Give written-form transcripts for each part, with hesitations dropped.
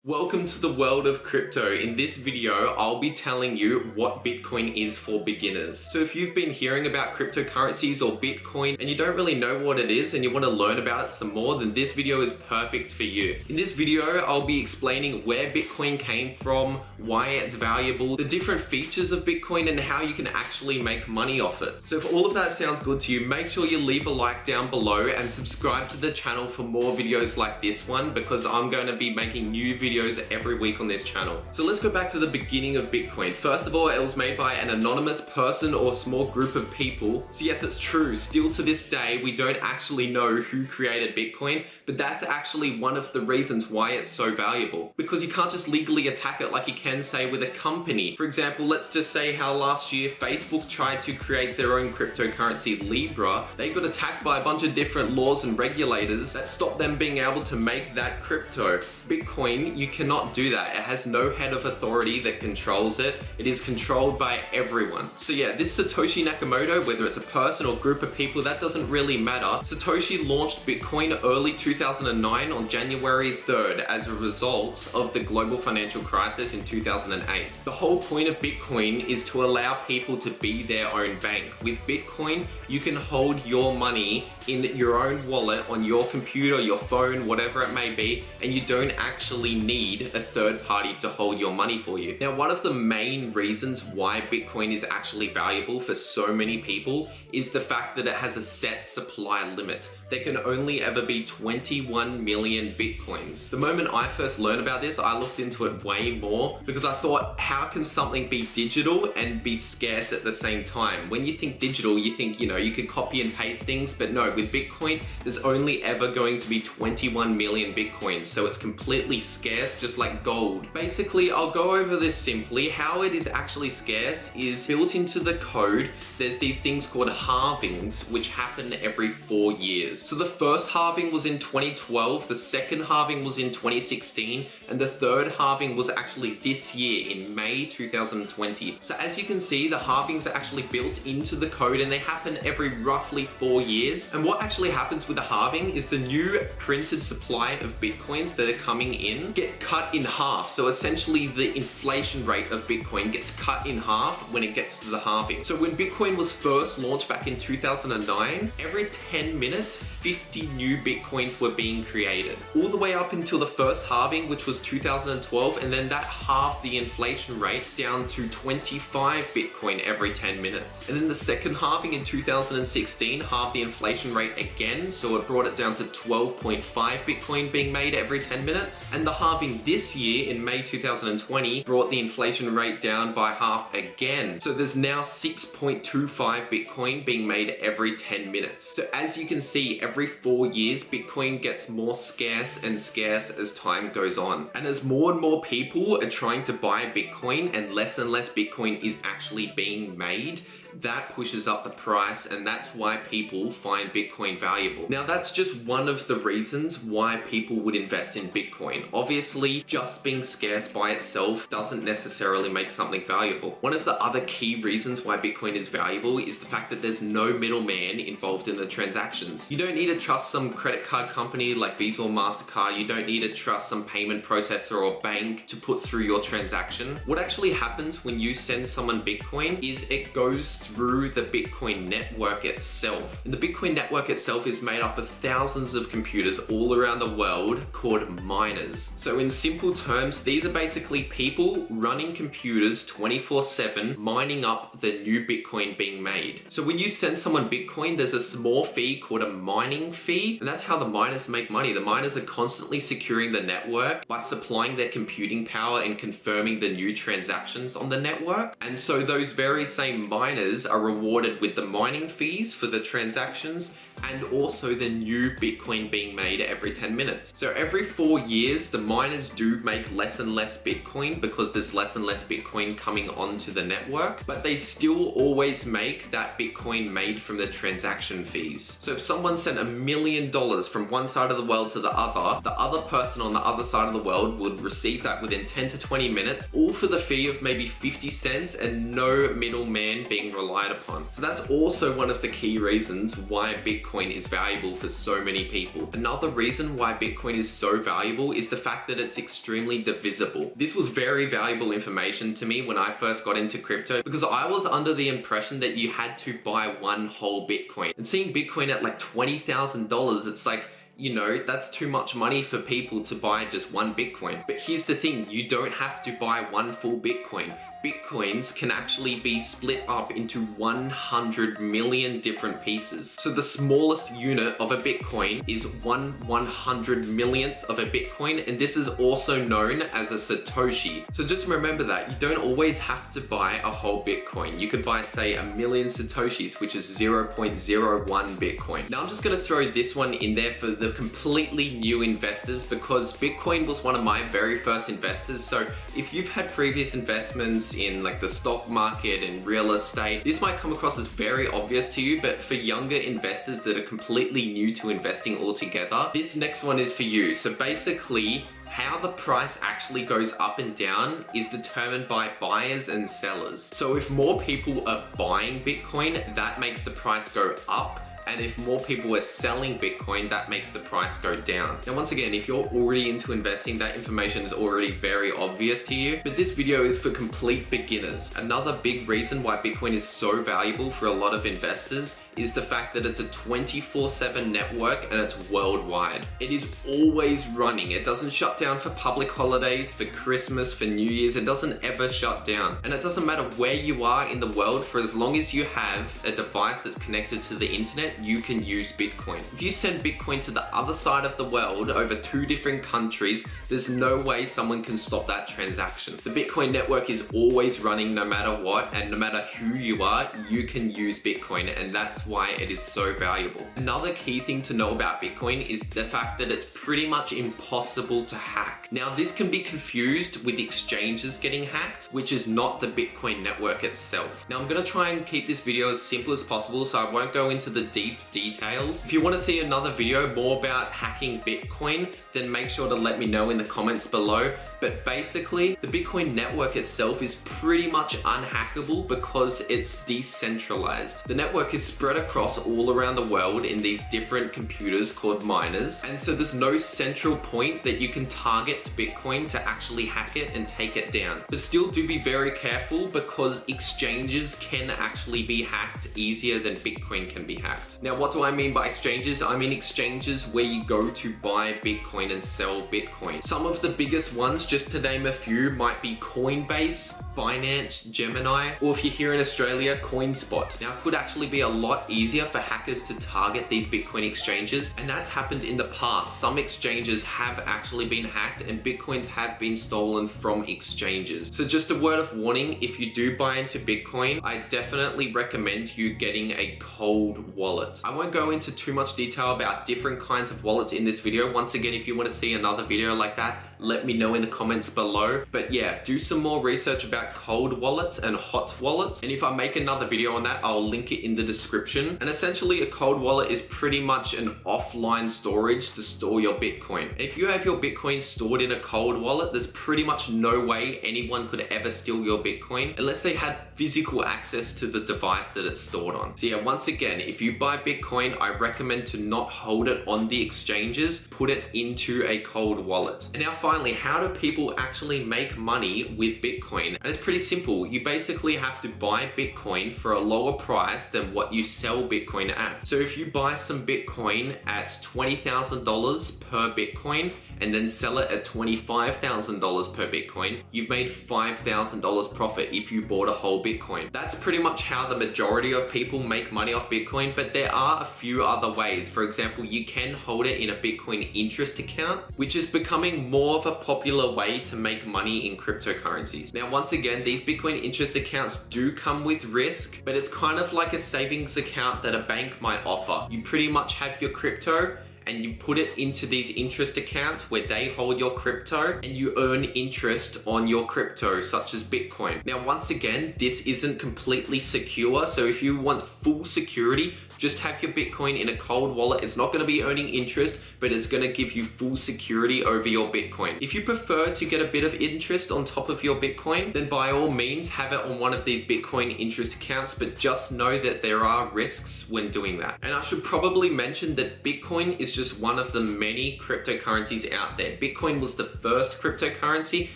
Welcome to the world of crypto. In this video, I'll be telling you what Bitcoin is for beginners. So if you've been hearing about cryptocurrencies or Bitcoin and you don't really know what it is and you want to learn about it some more, then this video is perfect for you. In this video, I'll be explaining where Bitcoin came from, why it's valuable, the different features of Bitcoin, and how you can actually make money off it. So if all of that sounds good to you, make sure you leave a like down below and subscribe to the channel for more videos like this one, because I'm going to be making new videos every week on this channel. So let's go back to the beginning of Bitcoin. First of all, it was made by an anonymous person or small group of people. So yes, it's true. Still to this day, we don't actually know who created Bitcoin, but that's actually one of the reasons why it's so valuable. Because you can't just legally attack it like you can say with a company. For example, let's just say how last year Facebook tried to create their own cryptocurrency, Libra. They got attacked by a bunch of different laws and regulators that stopped them being able to make that crypto. Bitcoin, you cannot do that. It has no head of authority that controls it. It is controlled by everyone. So yeah, this Satoshi Nakamoto, whether it's a person or group of people, that doesn't really matter. Satoshi launched Bitcoin early 2009 on January 3rd as a result of the global financial crisis in 2008. The whole point of Bitcoin is to allow people to be their own bank. With Bitcoin, you can hold your money in your own wallet on your computer, your phone, whatever it may be, and you don't actually need a third party to hold your money for you. Now, one of the main reasons why Bitcoin is actually valuable for so many people is the fact that it has a set supply limit. There can only ever be 21 million Bitcoins. The moment I first learned about this, I looked into it way more because I thought, how can something be digital and be scarce at the same time? When you think digital, you think, you could copy and paste things, but no, with Bitcoin, there's only ever going to be 21 million Bitcoins. So it's completely scarce, just like gold. Basically, I'll go over this simply. How it is actually scarce is built into the code. There's these things called halvings, which happen every 4 years. So the first halving was in 2012, the second halving was in 2016, and the third halving was actually this year in May 2020. So as you can see, the halvings are actually built into the code and they happen every roughly 4 years. And what actually happens with the halving is the new printed supply of Bitcoins that are coming in get cut in half. So essentially the inflation rate of Bitcoin gets cut in half when it gets to the halving. So when Bitcoin was first launched back in 2009, every 10 minutes, 50 new Bitcoins were being created. All the way up until the first halving, which was 2012, and then that halved the inflation rate down to 25 Bitcoin every 10 minutes. And then the second halving in 2016 halved the inflation rate again, so it brought it down to 12.5 Bitcoin being made every 10 minutes. And the halving this year in May 2020 brought the inflation rate down by half again. So there's now 6.25 Bitcoin being made every 10 minutes. So as you can see, every 4 years, Bitcoin gets more scarce and scarce as time goes on. And as more and more people are trying to buy Bitcoin and less Bitcoin is actually being made, that pushes up the price, and that's why people find Bitcoin valuable. Now, that's just one of the reasons why people would invest in Bitcoin. Obviously, just being scarce by itself doesn't necessarily make something valuable. One of the other key reasons why Bitcoin is valuable is the fact that there's no middleman involved in the transactions. You don't need to trust some credit card company like Visa or MasterCard. You don't need to trust some payment processor or bank to put through your transaction. What actually happens when you send someone Bitcoin is it goes through the Bitcoin network itself. And the Bitcoin network itself is made up of thousands of computers all around the world called miners. So in simple terms, these are basically people running computers 24/7, mining up the new Bitcoin being made. So when you send someone Bitcoin, there's a small fee called a mining fee, and that's how the miners make money. The miners are constantly securing the network by supplying their computing power and confirming the new transactions on the network. And so those very same miners are rewarded with the mining fees for the transactions and also the new Bitcoin being made every 10 minutes. So every 4 years, the miners do make less and less Bitcoin because there's less and less Bitcoin coming onto the network, but they still always make that Bitcoin made from the transaction fees. So if someone sent $1 million from one side of the world to the other person on the other side of the world would receive that within 10 to 20 minutes, all for the fee of maybe 50 cents and no middleman being relied upon. So that's also one of the key reasons why Bitcoin Bitcoin is valuable for so many people. Another reason why Bitcoin is so valuable is the fact that it's extremely divisible. This was very valuable information to me when I first got into crypto, because I was under the impression that you had to buy one whole Bitcoin. And seeing Bitcoin at like $20,000, it's like, you know, that's too much money for people to buy just one Bitcoin. But here's the thing, you don't have to buy one full Bitcoin. Bitcoins can actually be split up into 100 million different pieces. So the smallest unit of a Bitcoin is 1/100 millionth of a Bitcoin, and this is also known as a Satoshi. So just remember that you don't always have to buy a whole Bitcoin. You could buy, say, 1,000,000 Satoshis, which is 0.01 Bitcoin. Now I'm just gonna throw this one in there for the completely new investors, because Bitcoin was one of my very first investors. So if you've had previous investments in like the stock market and real estate, this might come across as very obvious to you, but for younger investors that are completely new to investing altogether, this next one is for you. So basically, how the price actually goes up and down is determined by buyers and sellers. So if more people are buying Bitcoin, that makes the price go up. And if more people are selling Bitcoin, that makes the price go down. Now, once again, if you're already into investing, that information is already very obvious to you, but this video is for complete beginners. Another big reason why Bitcoin is so valuable for a lot of investors is the fact that it's a 24/7 network and it's worldwide. It is always running. It doesn't shut down for public holidays, for Christmas, for New Year's. It doesn't ever shut down. And it doesn't matter where you are in the world, for as long as you have a device that's connected to the internet, you can use Bitcoin. If you send Bitcoin to the other side of the world over 2 different countries, there's no way someone can stop that transaction. The Bitcoin network is always running no matter what, and no matter who you are, you can use Bitcoin, and that's why it is so valuable. Another key thing to know about Bitcoin is the fact that it's pretty much impossible to hack. Now, this can be confused with exchanges getting hacked, which is not the Bitcoin network itself. Now, I'm gonna try and keep this video as simple as possible, so I won't go into the deep details. If you want to see another video more about hacking Bitcoin, then make sure to let me know in the comments below. But basically, the Bitcoin network itself is pretty much unhackable because it's decentralized. The network is spread across all around the world in these different computers called miners. And so there's no central point that you can target to Bitcoin to actually hack it and take it down. But still do be very careful, because exchanges can actually be hacked easier than Bitcoin can be hacked. Now, what do I mean by exchanges? I mean exchanges where you go to buy Bitcoin and sell Bitcoin. Some of the biggest ones, just to name a few, might be Coinbase, Binance, Gemini, or if you're here in Australia, CoinSpot. Now, it could actually be a lot easier for hackers to target these Bitcoin exchanges, and that's happened in the past. Some exchanges have actually been hacked and Bitcoins have been stolen from exchanges. So just a word of warning, if you do buy into Bitcoin, I definitely recommend you getting a cold wallet. I won't go into too much detail about different kinds of wallets in this video. Once again, if you want to see another video like that, let me know in the comments below. But yeah, do some more research about cold wallets and hot wallets. And if I make another video on that, I'll link it in the description. And essentially, a cold wallet is pretty much an offline storage to store your Bitcoin. And if you have your Bitcoin stored in a cold wallet, there's pretty much no way anyone could ever steal your Bitcoin unless they had physical access to the device that it's stored on. So yeah, once again, if you buy Bitcoin, I recommend to not hold it on the exchanges, put it into a cold wallet. And now finally, how do people actually make money with Bitcoin? And it's pretty simple. You basically have to buy Bitcoin for a lower price than what you sell Bitcoin at. So if you buy some Bitcoin at $20,000 per Bitcoin and then sell it at $25,000 per Bitcoin, you've made $5,000 profit if you bought a whole Bitcoin. That's pretty much how the majority of people make money off Bitcoin, but there are a few other ways. For example, you can hold it in a Bitcoin interest account, which is becoming more of a popular way to make money in cryptocurrencies. Now, once again, these Bitcoin interest accounts do come with risk, but it's kind of like a savings account that a bank might offer. You pretty much have your crypto and you put it into these interest accounts where they hold your crypto and you earn interest on your crypto, such as Bitcoin. Now, once again, this isn't completely secure. So if you want full security, Just have your Bitcoin in a cold wallet. It's not going to be earning interest, but it's going to give you full security over your Bitcoin. If you prefer to get a bit of interest on top of your Bitcoin, then by all means have it on one of these Bitcoin interest accounts, but just know that there are risks when doing that. And I should probably mention that Bitcoin is just one of the many cryptocurrencies out there. Bitcoin was the first cryptocurrency.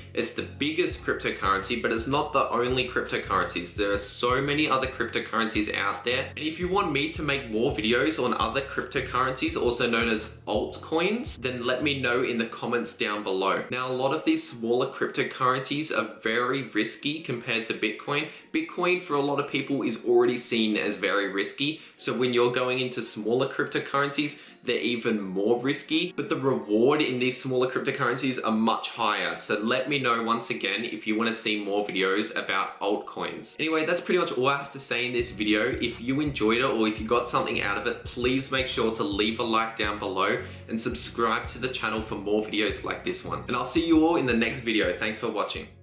It's the biggest cryptocurrency, but it's not the only cryptocurrencies. There are so many other cryptocurrencies out there. And if you want me to make more videos on other cryptocurrencies, also known as altcoins, then let me know in the comments down below. Now, a lot of these smaller cryptocurrencies are very risky compared to Bitcoin. Bitcoin, for a lot of people, is already seen as very risky. So when you're going into smaller cryptocurrencies, they're even more risky, but the reward in these smaller cryptocurrencies are much higher. So let me know once again if you want to see more videos about altcoins. Anyway, that's pretty much all I have to say in this video. If you enjoyed it or if you got something out of it, please make sure to leave a like down below and subscribe to the channel for more videos like this one. And I'll see you all in the next video. Thanks for watching.